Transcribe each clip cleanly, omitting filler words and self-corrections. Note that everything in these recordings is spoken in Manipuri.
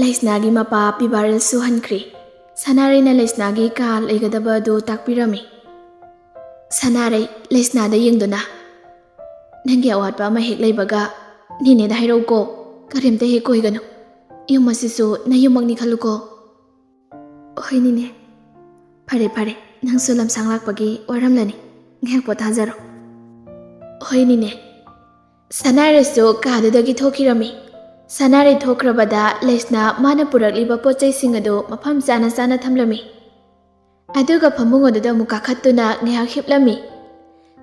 Laisnagi mapa PRABIL suhankri. Sanarayna Laisnagi ka laigadaba adu takpirami. Sanaray Laisnada yengduna. Nangi awatpa ama hek laibaga nine da hairau ko karimta hek koigano. Yung masisu na yumagni khaluko. Hoy nine. Pare nang sulam sanglakpagi waramlani. Ngayang pothajaro. Hoy nine. Sanarasu kadadagi thokirami. Sanaray thokrabada Laisna mana purakliba pochai singado mafam sana thamlami. Aduga phamung aduda muka khattuna ngayang hiplami.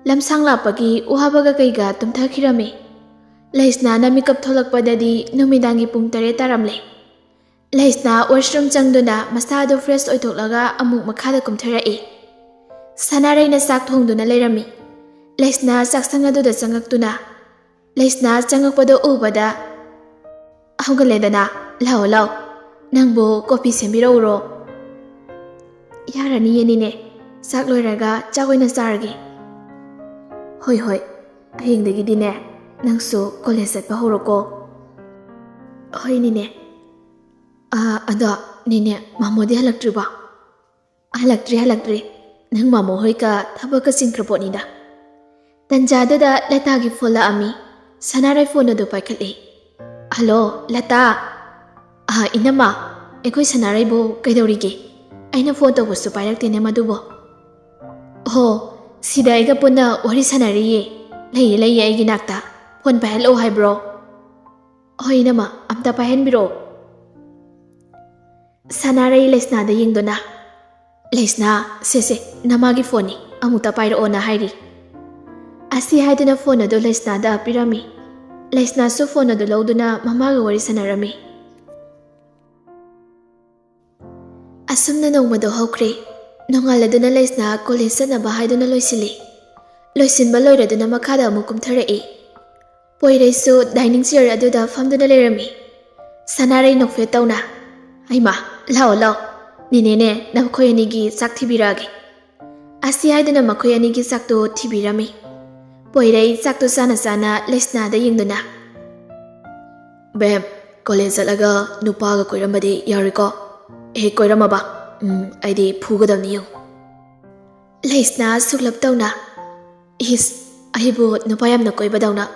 Lamsang lapagi uhabaga kaiga tumthakirami. Laisna na mikap tholakpadadi numidangi pung 8 taramle. Laisna washroom changduna masado fresh oithoklaga amuk makhada kumtharai. Sanaray na sak thongduna leirami. Laisna saksang aduda changaktuna. Laisna changakpado ubada Haugaledana lao nangbo kopi sembirauro. Yarani yenine sak loiraga chagoina sargi. Hoi ahingdagi dine nangsu college satpa horoko. Hoi nine. Ado nine mamodi halaktriba. Halaktri nang mamo hoi ka thabaka singkraponida. Tanjadada latagi fola ami Sanaray phone adu paikhatli. Hello, Lata. Inama, ekoi Sanaray bo kaidorige. Aina phone tawbasu pairakte ne madubo. Oh, sida aiga punna wari sanariye. Lei aigi nakta. Phone paihalo hai bro. Oh, inama, amta paihanbiro. Sanaray Laisna da yengdona. Laisna, se namagi phone ni amuta pairo na hairi. Asi haiduna phone adu Laisna da pirami. Laisna su phone adu lauduna mamaga wari sanarami. Asumna nongmado hokre. Nongaladuna Laisna college sanaba haiduna loisili. Loisinba loiraduna makhada amu kumtharai. Poiraisu dining chair aduda famduna lerami. Sanaray nokfe tauna. Aima, lao. Ninene nakhoi anigi sak thibiragi. Asi haiduna makhoi anigi sakto thibirami. Poirai sakto sana Laisna da yengduna. Bem, college alaga nupaga koirambadi yariko. Koiramaba. Aidi phugadamni yung. Laisna suklap tawna. Ahibu nupayam na koibadawna.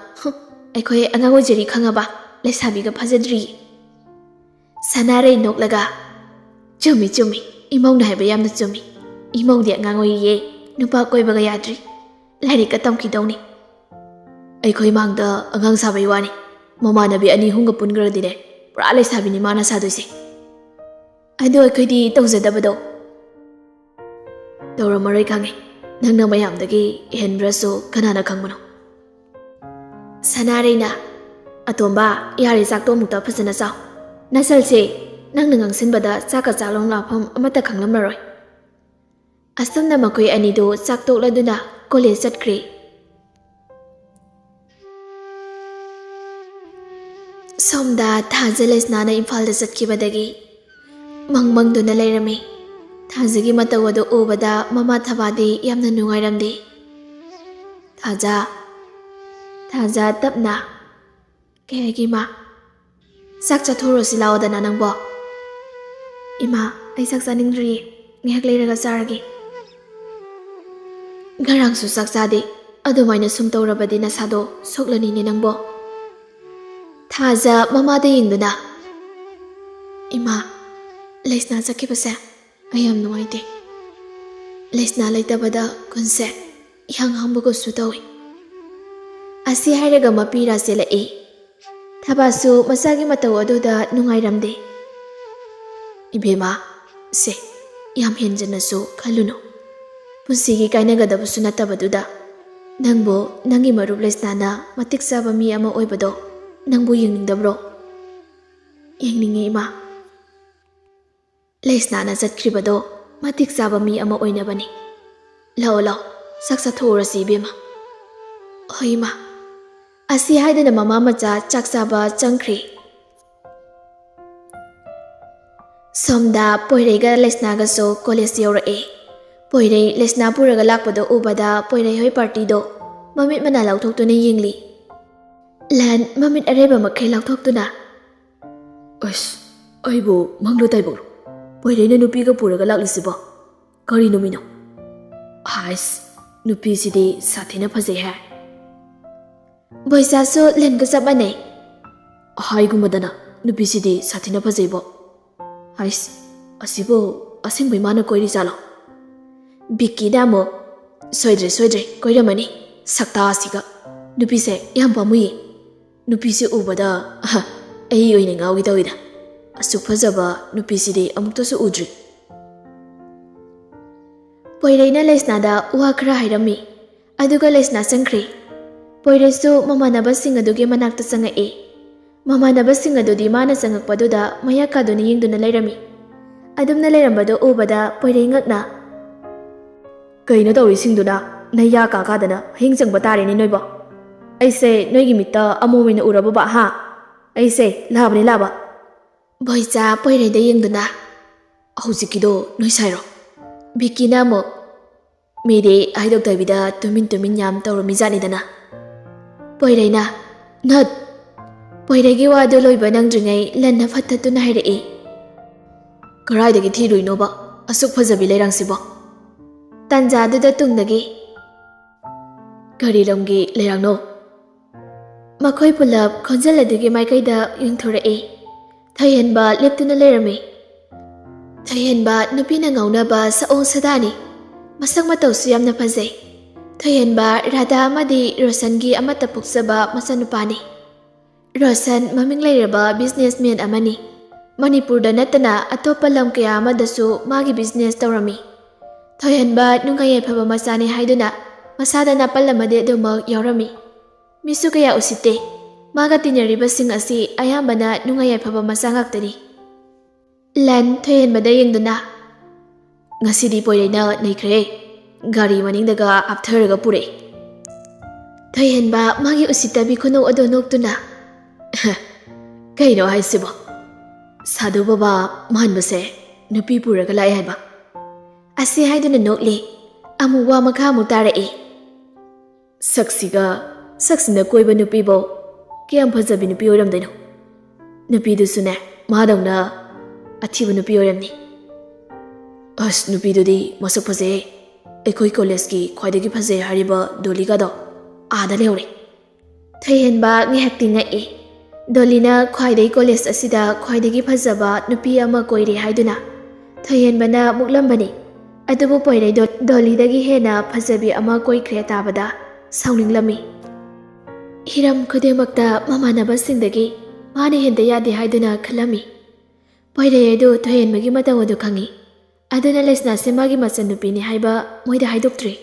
Aikoi angango jiri khangaba. Laisabiga phajadri. Sanaray noklaga. Chumi. Imong na haiba yamna chumi. Imong di angango ye. Nupa koibaga yadri. Lairi ka tamki dawni. Aikoi mangda angang sabai wani. Mamanabi ani hunga pungradi ne. Pura laisabi ni mana sadoise. Ado aikoi di tawjadabado. Tawramarai khange. Nangna mayamdagi henbraso kanana khangmano. Sanarayna. Atomba yari sakto mukta phasana saw. Nasalse nangna ngangsinbada saka chalong lafam amata khanglamlaroi. Astamna makoi anido saktokladuna college chatkre. Somda thaja Laisna na Imphal da chatkibadagi mangduna leirami. Thajagi matawado ubada mama thabadi yamna nungairamdi. Thaja tapna kayagi ma sak chathorosi laodana nangbo. Ima ai sak chaningdri ngehak leiraga charagi. Garangsu saksade adumaina sumtawrabadi nasado soklani ne nangbo. Thaja mama da yengduna. Ima Laisna chakibase ayam nuaite. Laisna laitabada kunse yang hambugo sutawi. Asi hairaga mapira sela e. Thabasu masagi mataw aduda nungairamde. Ibema se yam henjanasu khaluno. Punsigi kainagadabusu natabaduda. Nangbo nangi marub Laisna na matik saba mi ama oibado. Nangbo yengningdabro. Yengninge ima. Laisna na chatkhribado matik saba mi ama oinabani. Lao saksa thorasi bema. Hoima. Asi haidana mama macha chaksaba changkhri. Somda poiraiga Laisna ga so college yaurae. Poirai Laisna puraga lakpado ubada poirai hoi party do mamit mana lauthoktu ne yengli. Lan mamit areba makhai lauthoktu na. ꯑꯩꯕꯨ ꯃꯪꯂꯣ ꯇꯥꯏꯕꯛꯔꯣ ꯄꯣꯏꯔꯩꯅ ꯅꯨꯄꯤꯒ ꯄꯨꯔꯒ ꯂꯥꯛꯂꯤꯁꯤꯕꯣ ꯀꯔꯤ ꯅꯨꯃꯤꯠꯅꯣ ꯍꯥꯏꯁ ꯅꯨꯄꯤꯁꯤꯗꯤ ꯁꯥꯊꯤꯅ ꯐꯖꯩ ꯍꯥꯏ ꯕꯣꯏꯆꯥꯁꯨ ꯂꯦꯟꯒ ꯆꯞ ꯃꯥꯟꯅꯩ ꯍꯥꯏꯒꯨꯝꯕꯗꯅ ꯅꯨꯄꯤꯁꯤꯗꯤ ꯁꯥꯊꯤꯅ ꯐꯖꯩꯕꯣ ꯍꯥꯏꯁ ꯑꯁꯤꯕꯨ ꯑꯁꯦꯡꯕꯩ ꯃꯥꯅ ꯀꯣꯏꯔꯤ ꯖꯥꯠꯂꯣ ꯕꯤꯛꯀꯤꯗ ꯑꯃꯨꯛ ꯁꯣꯏꯗ꯭ꯔꯦ ꯀꯣꯏꯔꯝꯃꯅꯤ ꯁꯛꯇꯥ ꯑꯁꯤꯒ ꯅꯨꯄꯤꯁꯦ ꯌꯥꯝ ꯄꯥꯝꯃꯨꯏ ꯅꯨꯄꯤꯁꯦ ꯎꯕꯗ ꯑꯩ ꯑꯣꯏꯅ ꯉꯥꯎꯒꯦ ꯇꯧꯏꯗ ꯑꯁꯨꯛ ꯐꯖꯕ ꯅꯨꯄꯤꯁꯤꯗꯤ ꯑꯃꯨꯛꯇꯁꯨ ꯎꯗ꯭ꯔꯤ ꯄꯣꯏꯔꯩꯅ ꯂꯩꯁꯅꯥꯗ ꯋꯥ ꯈꯔ ꯍꯥꯏꯔꯝꯃꯤ ꯑꯗꯨꯒ ꯂꯩꯁꯅꯥ ꯆꯪꯈ꯭ꯔꯦ ꯄꯣꯏꯔꯩꯁꯨ ꯃꯃꯥꯟꯅꯕꯁꯤꯡ ꯑꯗꯨꯒꯤ ꯃꯅꯥꯛꯇ ꯆꯪꯉꯛꯏ ꯃꯃꯥꯟꯅꯕꯁꯤꯡ ꯑꯗꯨꯗꯤ ꯃꯥꯅ ꯆꯪꯉꯛꯄꯗꯨꯗ ꯃꯌꯥ ꯀꯥꯗꯨꯅ ꯌꯦꯡꯗꯨꯅ ꯂꯩꯔꯝꯃꯤ ꯑꯗꯨꯝꯅ ꯂꯩꯔꯝꯕꯗꯣ ꯎꯕꯗ ꯄꯣꯏꯔꯩ ꯉꯛꯅ ꯀꯩꯅꯣ ꯇꯧꯔꯤꯁꯤꯡꯗꯨꯅ ꯅꯌꯥ ꯀꯥꯗꯅ ꯍꯌꯦꯡ ꯆꯪꯕ ꯇꯥꯔꯦꯅꯦ ꯅꯣꯏꯕꯣ ꯑꯩꯁꯦ ꯅꯣꯏꯒꯤ ꯃꯤꯠꯇ ꯑꯃꯣꯝ ꯑꯣꯏꯅ ꯎꯔꯕꯕ ꯍꯥ ꯑꯩꯁꯦ ꯂꯥꯕꯅꯦ ꯂꯥꯕ ꯕꯣꯏꯆꯥ ꯄꯣꯏꯔꯩꯗ ꯌꯦꯡꯗꯨꯅ ꯍꯧꯖꯤꯛꯀꯤꯗꯣ ꯅꯣꯏ ꯁꯥꯏꯔꯣ ꯕꯤꯛꯀꯤꯅ ꯑꯃꯨꯛ ꯃꯤꯗꯤ ꯍꯥꯏꯗꯣꯛꯇꯕꯤꯗ ꯇꯨꯃꯤꯟ ꯌꯥꯝ ꯇꯧꯔꯝꯃꯤꯖꯥꯠꯅꯤꯗꯅ ꯄꯣꯏꯔꯩꯅ ꯅꯠ ꯄꯣꯏꯔꯩꯒꯤ ꯋꯥꯗꯨ ꯂꯣꯏꯕ ꯅꯪꯗ꯭ꯔꯤꯉꯩ ꯂꯟꯅ ꯐꯠꯇꯠꯇꯨꯅ ꯍꯥꯏꯔꯛꯏ ꯀꯔꯥꯏꯗꯒꯤ ꯊꯤꯔꯨꯏꯅꯣꯕ ꯑꯁꯨꯛ ꯐꯖꯕꯤ ꯂꯩꯔꯥꯡꯁꯤꯕꯣ ꯇꯥꯟꯖꯥꯗꯨꯗ ꯇꯨꯡꯗꯒꯤ ꯀꯔꯤ ꯂꯝꯒꯤ ꯂꯩꯔꯥꯡꯅꯣ ꯃꯈꯣꯏ ꯄꯨꯂꯞ ꯈꯣꯟꯖꯦꯜ ꯑꯗꯨꯒꯤ ꯃꯥꯏꯀꯩꯗ ꯌꯦꯡꯊꯣꯔꯛꯏ ꯊꯣꯏꯍꯟꯕ ꯂꯦꯞꯇꯨꯅ ꯂꯩꯔꯝꯃꯤ ꯊꯣꯏꯍꯟꯕ ꯅꯨꯄꯤꯅ ꯉꯥꯎꯅꯕ ꯁꯑꯣꯡ ꯁꯥꯗꯥꯅꯤ ꯃꯁꯛ ꯃꯇꯧꯁꯨ ꯌꯥꯝꯅ ꯐꯖꯩ ꯊꯣꯏꯍꯟꯕ ꯔꯥꯙꯥ ꯑꯃꯗꯤ ꯔꯣꯁꯟꯒꯤ ꯑꯃꯠꯇ ꯄꯣꯛꯆꯕ ꯃꯆꯥꯅꯨꯄꯥꯅꯤ ꯔꯣꯁꯟ ꯃꯃꯤꯡ ꯂꯩꯔꯕ ꯕꯤꯖꯤꯅꯦꯁꯃꯦꯟ ꯑꯃꯅꯤ ꯃꯅꯤꯄꯨꯔꯗ ꯅꯠꯇꯅ ꯑꯇꯣꯞꯄ ꯂꯝ ꯀꯌꯥ ꯑꯃꯗꯁꯨ ꯃꯥꯒꯤ ꯕꯤꯖꯤꯅꯦꯁ ꯇꯧꯔꯝꯃꯤ ꯊꯣꯏꯍꯟꯕ ꯅꯨꯡꯉꯥꯏ ꯌꯥꯏꯐꯕ ꯃꯆꯥꯅꯤ ꯍꯥꯏꯗꯨꯅ ꯃꯁꯥꯗ ꯅꯥꯄꯜ ꯑꯃꯗꯤ ꯑꯗꯨꯃꯛ ꯌꯥꯎꯔꯝꯃꯤ ꯃꯤꯁꯨ ꯀꯌꯥ ꯎꯁꯤꯠꯇꯦ ꯃꯥꯒ ꯇꯤꯟꯅꯔꯤꯕꯁꯤꯡ ꯑꯁꯤ ꯑꯌꯥꯝꯕꯅ ꯅꯨꯡꯉꯥꯏ ꯌꯥꯏꯐꯕ ꯃꯆꯥ ꯉꯥꯛꯇꯅꯤ ꯂꯟ ꯊꯣꯏꯍꯟꯕꯗ ꯌꯦꯡꯗꯨꯅ ꯉꯁꯤꯗꯤ ꯄꯣꯏꯔꯩꯅ ꯅꯩꯈ꯭ꯔꯦ ꯒꯥꯔꯤ ꯃꯅꯤꯡꯗꯒ ꯑꯞꯊꯔꯒ ꯄꯨꯔꯛꯏ ꯊꯣꯏꯍꯟꯕ ꯃꯥꯒꯤ ꯎꯁꯤꯠꯇꯕꯤ ꯈꯨꯅꯣꯛ ꯑꯗꯨ ꯅꯣꯛꯇꯨꯅ ꯀꯩꯅꯣ ꯍꯥꯏꯁꯤꯕꯣ ꯁꯥꯙꯨ ꯕꯕꯥ ꯃꯥꯟꯕꯁꯦ ꯅꯨꯄꯤ ꯄꯨꯔꯒ ꯂꯥꯛꯑꯦ ꯍꯥꯏꯕ ꯑꯁꯤ ꯍꯥꯏꯗꯨꯅ ꯅꯣꯛꯂꯤ ꯑꯃꯨꯛ ꯋꯥ ꯃꯈꯥ ꯑꯃꯨꯛ ꯇꯥꯔꯛꯏ ꯁꯛꯁꯤꯅ ꯀꯣꯏꯕ ꯅꯨꯄꯤꯕꯣ ꯀꯌꯥꯝ ꯐꯖꯕꯤ ꯅꯨꯄꯤ ꯑꯣꯏꯔꯝꯗꯣꯏꯅꯣ ꯅꯨꯄꯤꯗꯨꯁꯨꯅꯦ ꯃꯥꯗꯧꯅ ꯑꯊꯤꯕ ꯅꯨꯄꯤ ꯑꯣꯏꯔꯝꯅꯤ ꯑꯁ ꯅꯨꯄꯤꯗꯨꯗꯤ ꯃꯁꯛ ꯐꯖꯩ ꯑꯩꯈꯣꯏ ꯀꯣꯂꯦꯖꯀꯤ ꯈ꯭ꯋꯥꯏꯗꯒꯤ ꯐꯖꯩ ꯍꯥꯏꯔꯤꯕ ꯗꯣꯂꯤꯒꯗꯣ ꯑꯥꯗ ꯂꯩꯍꯧꯔꯦ ꯊꯣꯏꯍꯟꯕ ꯉꯥꯏꯍꯥꯛꯇꯤ ꯉꯛꯏ ꯗꯣꯂꯤꯅ ꯈ꯭ꯋꯥꯏꯗꯒꯤ ꯀꯣꯂꯦꯖ ꯑꯁꯤꯗ ꯈ꯭ꯋꯥꯏꯗꯒꯤ ꯐꯖꯕ ꯅꯨꯄꯤ ꯑꯃ ꯀꯣꯏꯔꯦ ꯍꯥꯏꯗꯨꯅ ꯊꯣꯏꯍꯟꯕꯅ ꯃꯨꯛꯂꯝꯕꯅꯤ ꯑꯗꯨꯕꯨ ꯄꯣꯏꯔꯩ ꯗꯣꯂꯤꯗꯒꯤ ꯍꯦꯟꯅ ꯐꯖꯕꯤ ꯑꯃ ꯀꯣꯏꯈ꯭ꯔꯦ ꯇꯥꯕꯗ ꯁꯥꯎꯅꯤꯡꯂꯝꯃꯤ ꯍꯤꯔꯝ ꯈꯨꯗꯤꯡꯃꯛꯇ ꯃꯃꯥꯟꯅꯕꯁꯤꯡꯗꯒꯤ ꯃꯥꯅ ꯍꯦꯟꯗ ꯌꯥꯗꯦ ꯍꯥꯏꯗꯨꯅ ꯈꯜꯂꯝꯃꯤ ꯄꯣꯏꯔꯩ ꯑꯗꯨ ꯊꯣꯏꯍꯟꯕꯒꯤ ꯃꯇꯧ ꯑꯗꯨ ꯈꯪꯉꯤ ꯑꯗꯨꯅ ꯂꯩꯁꯅꯥꯁꯦ ꯃꯥꯒꯤ ꯃꯆꯟꯅꯨꯄꯤꯅꯤ ꯍꯥꯏꯕ ꯃꯣꯏꯗ ꯍꯥꯏꯗꯣꯛꯇ꯭ꯔꯤ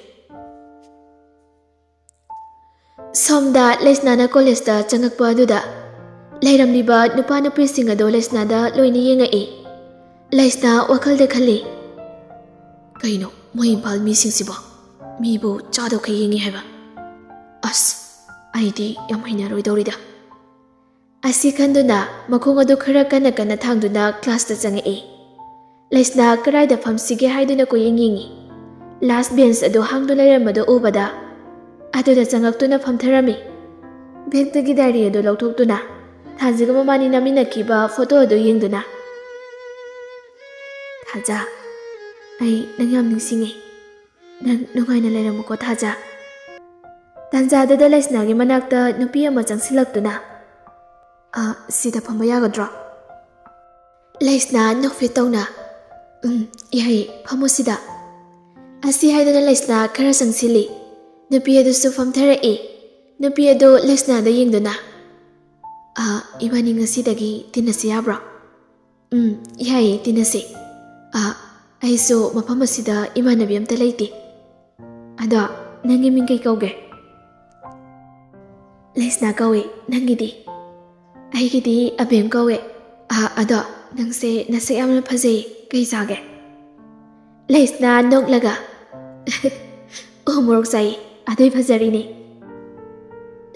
ꯁꯣꯝꯗ ꯂꯩꯁꯅꯥꯅ ꯀꯣꯂꯦꯖꯇ ꯆꯪꯉꯛꯄ ꯑꯗꯨꯗ ꯂꯩꯔꯝꯂꯤꯕ ꯅꯨꯄꯥ ꯅꯨꯄꯤꯁꯤꯡ ꯑꯗꯨ ꯂꯩꯁꯅꯥꯗ ꯂꯣꯏꯅ ꯌꯦꯡꯉꯛꯏ ꯂꯩꯁꯅꯥ ꯋꯥꯈꯜꯗ ꯈꯜꯂꯤ ꯀꯩꯅꯣ ꯃꯣꯏ ꯏꯝꯐꯥꯜ ꯃꯤꯁꯤꯡꯁꯤꯕꯣ ꯃꯤꯕꯨ ꯆꯥꯗꯧꯈꯩ ꯌꯦꯡꯉꯤ ꯍꯥꯏꯕ ꯑꯁ ꯑꯩꯗꯤ ꯌꯥꯝ ꯍꯩꯅꯔꯣꯏꯗꯧꯔꯤꯗ ꯑꯁꯤ ꯈꯟꯗꯨꯅ ꯃꯈꯣꯡ ꯑꯗꯨ ꯈꯔ ꯀꯟꯅ ꯊꯥꯡꯗꯨꯅ ꯀ꯭ꯂꯥꯁꯇ ꯆꯪꯉꯛꯏ ꯂꯩꯁꯅꯥ ꯀꯗꯥꯏꯗ ꯐꯝꯁꯤꯒꯦ ꯍꯥꯏꯗꯨꯅ ꯀꯣꯏꯌꯦꯡ ꯌꯦꯡꯉꯤ ꯂꯥꯁ ꯕꯦꯟꯁ ꯑꯗꯨ ꯍꯥꯡꯗꯨ ꯂꯩꯔꯝꯕꯗꯨ ꯎꯕꯗ ꯑꯗꯨꯗ ꯆꯪꯉꯛꯇꯨꯅ ꯐꯝꯊꯔꯝꯃꯤ ꯕꯦꯒꯇꯒꯤ ꯗꯥꯏꯔꯤ ꯑꯗꯨ ꯂꯧꯊꯣꯛꯇꯨꯅ ꯊꯥꯖꯒ ꯃꯕꯥꯅꯤ ꯅꯝꯃꯤꯟꯅꯈꯤꯕ ꯐꯣꯇꯣ ꯑꯗꯨ ꯌꯦꯡꯗꯨꯅ ꯊꯥꯖ ꯑꯩ ꯅꯪ ꯌꯥꯝ ꯅꯤꯡꯁꯤꯡꯉꯤ ꯅꯪ ꯅꯨꯡꯉꯥꯏꯅ ꯂꯩꯔꯝꯃꯨꯀꯣ ꯊꯥꯖ ꯇꯥꯟꯖꯥꯗꯨꯗ ꯂꯩꯁꯅꯥꯒꯤ ꯃꯅꯥꯛꯇ ꯅꯨꯄꯤ ꯑꯃ ꯆꯪꯁꯤꯜꯂꯛꯇꯨꯅ ꯁꯤꯗ ꯐꯝꯕ ꯌꯥꯒꯗ꯭ꯔꯣ ꯂꯩꯁꯅꯥ ꯅꯣꯛꯐꯦꯠ ꯇꯧꯅ ꯌꯥꯏꯌꯦ ꯐꯝꯃꯣ ꯁꯤꯗ ꯑꯁꯤ ꯍꯥꯏꯗꯨꯅ ꯂꯩꯁꯅꯥ ꯈꯔ ꯆꯪꯁꯤꯜꯂꯤ ꯅꯨꯄꯤ ꯑꯗꯨꯁꯨ ꯐꯝꯊꯔꯛꯏ ꯅꯨꯄꯤ ꯑꯗꯨ ꯂꯩꯁꯅꯥꯗ ꯌꯦꯡꯗꯨꯅ ꯏꯕꯥꯅꯤ ꯉꯁꯤꯗꯒꯤ ꯇꯤꯟꯅꯁꯤ ꯌꯥꯕ꯭ꯔꯣ ꯌꯥꯏꯌꯦ ꯇꯤꯟꯅꯁꯤ ꯑꯩꯁꯨ ꯃꯐꯝ ꯑꯁꯤꯗ ꯏꯃꯥꯟꯅꯕꯤ ꯑꯝꯇ ꯂꯩꯇꯦ ꯑꯗꯣ ꯅꯪꯒꯤ ꯃꯤꯡ ꯀꯩ ꯀꯧꯒꯦ ꯂꯩꯁꯅꯥ ꯀꯧꯏ ꯅꯪꯒꯤꯗꯤ ꯑꯩꯒꯤꯗꯤ ꯑꯕꯦꯝ ꯀꯧꯋꯦ ꯑꯗꯣ ꯅꯪꯁꯦ ꯅꯁꯛ ꯌꯥꯝꯅ ꯐꯖꯩ ꯀꯩ ꯆꯥꯒꯦ ꯂꯩꯁꯅꯥ ꯅꯣꯛꯂꯒ ꯎ ꯃꯣꯔꯣꯛ ꯆꯥꯏ ꯑꯗꯨꯏ ꯐꯖꯔꯤꯅꯤ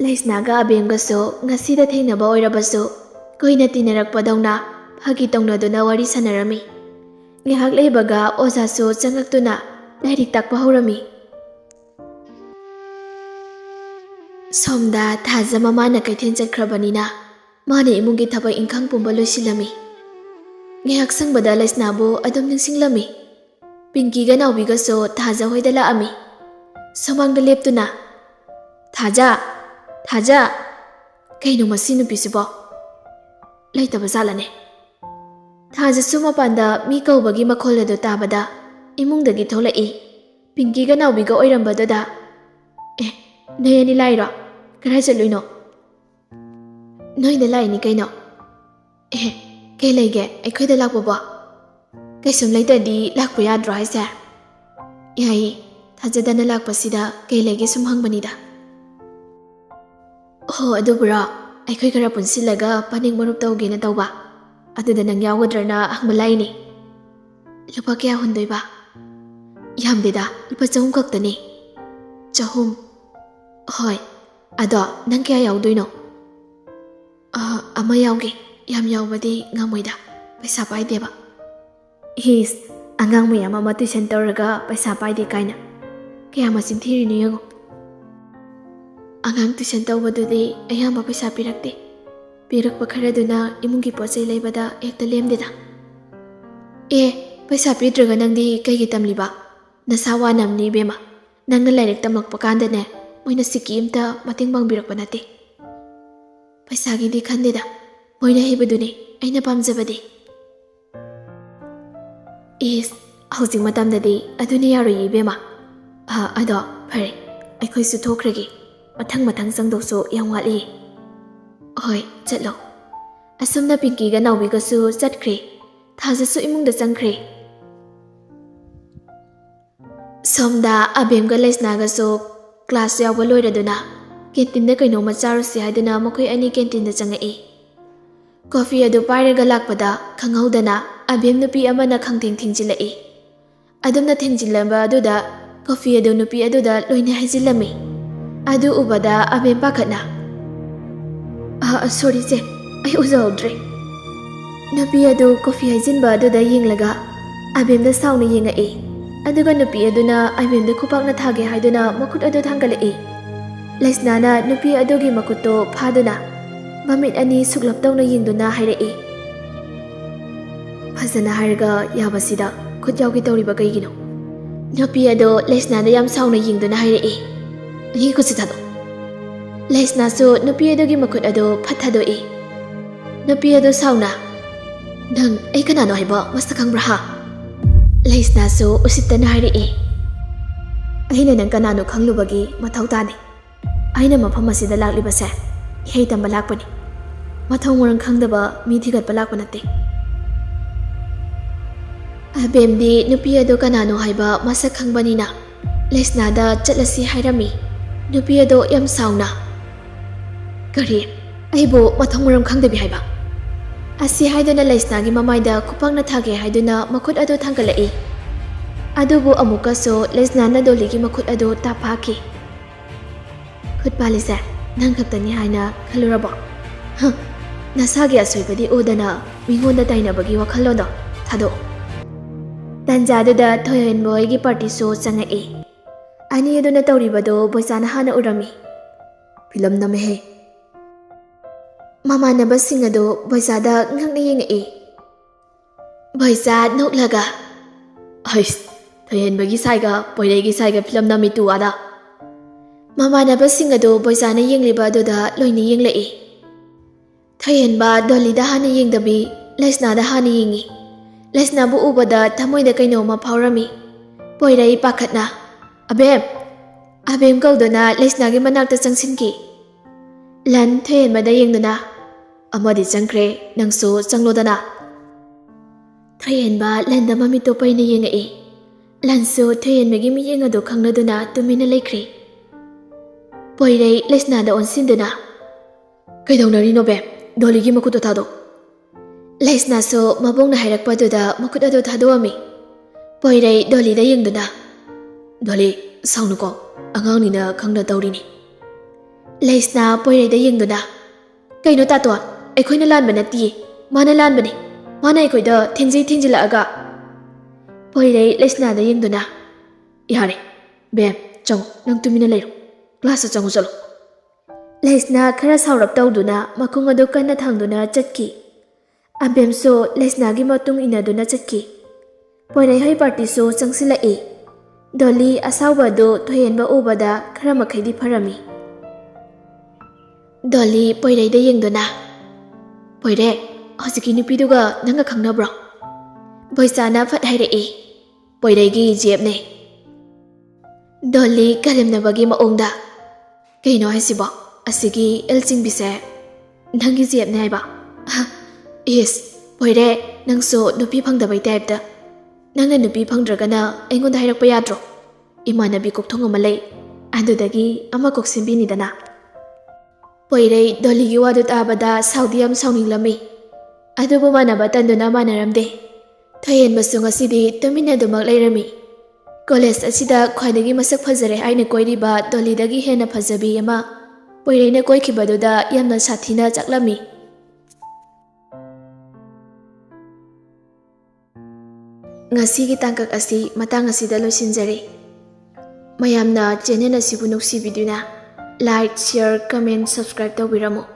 ꯂꯩꯁꯅꯥꯒ ꯑꯕꯦꯝꯒꯁꯨ ꯉꯁꯤꯗ ꯊꯦꯡꯅꯕ ꯑꯣꯏꯔꯕꯁꯨ ꯀꯨꯏꯅ ꯇꯤꯟꯅꯔꯛꯄꯗꯧꯅ ꯐꯥꯒꯤ ꯇꯧꯅꯗꯨꯅ ꯋꯥꯔꯤ ꯁꯥꯟꯅꯔꯝꯃꯤ ꯉꯥꯏꯍꯥꯛ ꯂꯩꯕꯒ ꯑꯣꯖꯥꯁꯨ ꯆꯪꯉꯛꯇꯨꯅ ꯂꯥꯏꯔꯤꯛ ꯇꯥꯛꯄ ꯍꯧꯔꯝꯃꯤ ꯁꯣꯝꯗ ꯊꯥꯖ ꯃꯃꯥꯅ ꯀꯩꯊꯦꯜ ꯆꯠꯈ꯭ꯔꯕꯅꯤꯅ ꯃꯥꯅ ꯏꯃꯨꯡꯒꯤ ꯊꯕꯛ ꯏꯪꯈꯥꯡ ꯄꯨꯝꯕ ꯂꯣꯏꯁꯤꯜꯂꯝꯃꯤ Ngayak sangbada Laisnabu adum ningsinglami. Pinky ga Naubi ga so Thaja hoida laami. Samangda leptuna. Thaja! Thaja! Kaino masi nupisibo? Laitaba zalane. Thaja su mapanda mi kaubagi makhol adu tabada imungdagi tholai. Pinky ga Naubi ga oirambadada. Nayani lairo. Karai chatluino? Noida laini kaino. Kay laige aikhoida lakpa bo. Kay sum laitadi lakpa yadro haise. Yai, thajadana lakpa sida kay laige sum hangbanida. Adubura, aikhoi kara punsilaga paning marup tawgena tawba. Aduda nang yawadrana hangmalaini. Lupa kaya hundoy ba? Yamdeda, lupa chahum kaktani. Chahum. Hoy, ado nang kaya yawdoy no? Ama yawge. Yam yawbadi ngamoida. Paisa paide ba? Angang mayam ama tuition tawraga paisa paide kaina. Kaya masin thiri ni yago. Angang tuition tawbadudi ayamba paisa pirakte. Pirakpa kharaduna imungi pochai laibada ekta lemdeda. Paisa pidraga nangdi kaigi tamliba. Nasawa namni bema. Nangna lairik tamakpa kandane moina siki imta mating bangbirakpa nate. Paisa gidi khandeda. Moina hibaduni aina pamjabadi. Housing matamdadi aduni yaro yibema. Ado pare aikhoi su thokragi. Mathang sangdokso yang watli. Hoi, chatlo. Asumna Pinky ga Naubi ga su chatkre. Thaja su imungda changkre. Somda Abem ga Laisna ga su class yawa loiraduna. Canteen da kaino macharusi haiduna makhoi ani canteen da changai. Coffee adu pairaga lakpada khanghaudana Abem nupi amana khangtheng thingchilai. Adumna thingchilamba aduda coffee adu nupi aduda loina hajilami. Adu ubada Abem pakhatna. Sorry se, ai uzaudre. Nupi adu coffee hajinba aduda yinglaga Abem da sauna yingai. Aduga nupi aduna Abem da khupakna thage haiduna makut adu thangalai. Laisnana nupi adugi makuto phaduna Mamit ani suklap tawna yingduna hairai. Phajana haraga yabasida khut yawgi tawriba kaigino. Nupi ado Laisnada yam sauna yingduna hairai. Ni khutsi thado. Laisna su nupi adogi makut ado phathadoi. Nupi ado sauna. Nang ai kanano haiba masta khangbra ha. Laisna su usittana hairai. Aina nang kanano khanglubagi mathau tani. Aina mafam asida laklibase ihei tamba lakpani. Mathong warang khangdaba mi thigat palakpa nate. Abemdi nupi ado kanano haiba masak khangbanina. Laisnada chatlasi hairami. Nupi ado yam sauna. Kari, aibo mathong warang khangdabi haiba. Asi haiduna Laisnagi mamaida khupangna thage haiduna makhut ado thangkalai. Adubu amuka so Laisnana doligi makhut ado taphaki. Khut palise nang khaktani haina khalurabo. Nasagi asoibadi udana mingonda tainabagi wakhallono thado. Tanjaduda thoyen boygi party show changai. Ani aduna tawribado boisana hana urami. Film namehe. Mamanaba singado boisada ngangna yengai. Boisa noklaga. Thoyen bagi saiga boiregi saiga film nami tu ada. Mamanaba singado boisana yengliba aduda loini yenglai. Thoyenba dolida hana yengdabi Laisnada hana yengi. Laisnabu ubada thamoida kainoma phaurami. Poirai pakhatna. Abem kaudona Laisnagi manakta changsinki. Lan Thoyenbada yengduna. Amadi changkre nangso changlodana. Thoyenba landa mamito paina yengai. Lanso Thoyenbagi mi yengado khangnaduna tumina laikre. Poirai Laisnada onsinduna. Kaidawnarino bem? Doligi makuto thado. Laisna so mabongna hairakpa duda makut ado thadoami. Poirai dolida yengduna. Doli saunuko angangnina khangna tawrini. Laisna poirai da yengduna. Kaino tato aikhoina lanba nati mana lanbani. Mana aikhoida thingjila aga. Poirai Laisna da yengduna. Yare bem chang nang tumina leiro. Class changu chalo. Laisna khara saurap tawduna makhung ado kanna thangduna chatki. ꯑꯕꯦꯝꯁꯨ ꯂꯩꯁꯅꯥꯒꯤ ꯃꯇꯨꯡ ꯏꯟꯅꯗꯨꯅ ꯆꯠꯈꯤ꯫ ꯄꯣꯏꯔꯩꯍꯣꯏ ꯄꯥꯔꯇꯤꯁꯨ ꯆꯪꯁꯤꯜꯂꯛꯏ꯫ ꯗꯣꯂꯤ ꯑꯁꯥꯎꯕ ꯑꯗꯨ ꯊꯣꯏꯍꯦꯟꯕ ꯎꯕꯗ ꯈꯔ ꯃꯈꯩꯗꯤ ꯐꯔꯝꯃꯤ꯫ ꯗꯣꯂꯤ ꯄꯣꯏꯔꯩꯗ ꯌꯦꯡꯗꯨꯅ, "ꯄꯣꯏꯔꯩ, ꯍꯧꯖꯤꯛꯀꯤ ꯅꯨꯄꯤꯗꯨꯒ ꯅꯪꯒ ꯈꯪꯅꯕ꯭ꯔꯣ?" ꯕꯣꯏꯆꯥꯅ ꯐꯠ ꯍꯥꯏꯔꯛꯏ, "ꯄꯣꯏꯔꯩꯒꯤ ꯖꯦꯞꯅꯦ." ꯗꯣꯂꯤ ꯀꯔꯦꯝꯅꯕꯒꯤ ꯃꯑꯣꯡꯗ, "ꯀꯩꯅꯣ ꯍꯥꯏꯁꯤꯕꯣ? ꯑꯁꯤꯒꯤ ꯑꯦꯜꯆꯤꯡꯕꯤꯁꯦ ꯅꯪꯒꯤ ꯖꯦꯞꯅꯦ ꯍꯥꯏꯕ? ꯏꯁ, ꯄꯣꯏꯔꯩ, ꯅꯪꯁꯨ ꯅꯨꯄꯤ ꯐꯪꯗꯕꯩ ꯇꯥꯏꯞꯇ꯫ ꯅꯪꯅ ꯅꯨꯄꯤ ꯐꯪꯗ꯭ꯔꯒꯅ ꯑꯩꯉꯣꯟꯗ ꯍꯥꯏꯔꯛꯄ ꯌꯥꯗ꯭ꯔꯣ? ꯏꯃꯥꯟꯅꯕꯤ ꯀꯣꯛꯊꯣꯡ ꯑꯃ ꯂꯩ, ꯑꯗꯨꯗꯒꯤ ꯑꯃ ꯀꯣꯛ ꯁꯦꯝꯕꯤꯅꯤꯗꯅ." ꯄꯣꯏꯔꯩ ꯗꯣꯂꯤꯒꯤ ꯋꯥꯗꯨ ꯇꯥꯕꯗ ꯁꯥꯎꯗꯤ ꯌꯥꯝ ꯁꯥꯎꯅꯤꯡꯂꯝꯃꯤ꯫ ꯑꯗꯨꯕꯨ ꯃꯥꯟꯅꯕ ꯇꯟꯗꯨꯅ ꯃꯥꯟꯅꯔꯝꯗꯦ꯫ ꯊꯣꯏꯍꯦꯟꯕꯁꯨ ꯉꯁꯤꯗꯤ ꯇꯨꯃꯤꯟꯅꯗꯨꯃꯛ ꯂꯩꯔꯝꯃꯤ꯫ ꯀꯣꯂꯦꯖ ꯑꯁꯤꯗ ꯈ꯭ꯋꯥꯏꯗꯒꯤ ꯃꯁꯛ ꯐꯖꯔꯦ ꯍꯥꯏꯅ ꯀꯣꯏꯔꯤꯕ ꯗꯣꯂꯤꯗꯒꯤ ꯍꯦꯟꯅ ꯐꯖꯕꯤ ꯑꯃ ꯄꯣꯏꯔꯩꯅ ꯀꯣꯏꯈꯤꯕꯗꯨꯗ ꯌꯥꯝꯅ ꯁꯥꯊꯤꯅ ꯆꯥꯛꯂꯝꯃꯤ꯫ ꯉꯁꯤꯒꯤ ꯇꯥꯡꯀꯛ ꯑꯁꯤ ꯃꯇꯥꯡ ꯑꯁꯤꯗ ꯂꯣꯏꯁꯤꯟꯖꯔꯤ꯫ ꯃꯌꯥꯝꯅ ꯆꯦꯅꯦꯜ ꯑꯁꯤꯕꯨ ꯅꯨꯡꯁꯤꯕꯤꯗꯨꯅ ꯂꯥꯏꯛ, ꯁꯤꯌꯔ, ꯀꯃꯦꯟ, ꯁꯕꯁꯀ꯭ꯔꯥꯏꯕ ꯇꯧꯕꯤꯔꯝꯃꯨ꯫